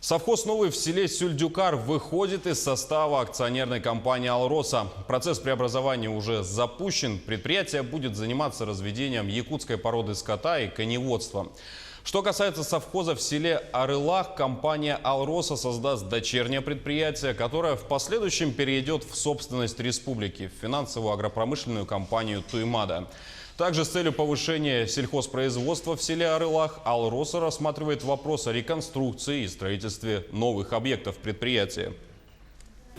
Совхоз «Новый» в селе Сюльдюкар выходит из состава акционерной компании «Алроса». Процесс преобразования уже запущен. Предприятие будет заниматься разведением якутской породы скота и коневодством. Что касается совхоза в селе Арылах, компания «Алроса» создаст дочернее предприятие, которое в последующем перейдет в собственность республики, в финансовую агропромышленную компанию «Туймада». Также с целью повышения сельхозпроизводства в селе Арылах «Алроса» рассматривает вопрос о реконструкции и строительстве новых объектов предприятия.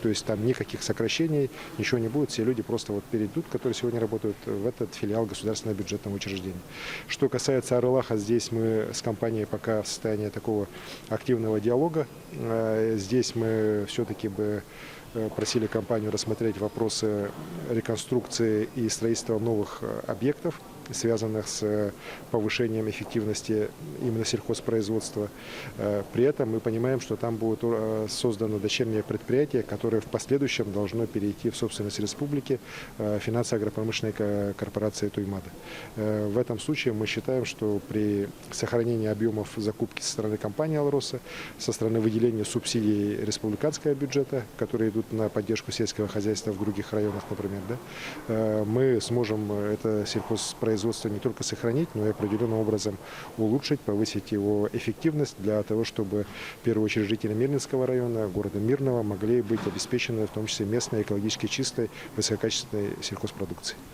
То есть там никаких сокращений, ничего не будет. Все люди просто перейдут, которые сегодня работают в этот филиал государственного бюджетного учреждения. Что касается Арылаха, здесь мы с компанией пока в состоянии такого активного диалога. Здесь мы все-таки бы просили компанию рассмотреть вопросы реконструкции и строительства новых объектов, связанных с повышением эффективности именно сельхозпроизводства. При этом мы понимаем, что там будет создано дочернее предприятие, которое в последующем должно перейти в собственность республики, финансово-агропромышленной корпорации «Туймада». В этом случае мы считаем, что при сохранении объемов закупки со стороны компании «Алроса», со стороны выделения субсидий республиканского бюджета, которые идут на поддержку сельского хозяйства в других районах, например, мы сможем это сельхозпроизводство не только сохранить, но и определенным образом улучшить, повысить его эффективность для того, чтобы в первую очередь жители Мирнинского района, города Мирного могли быть обеспечены в том числе местной, экологически чистой, высококачественной сельхозпродукцией.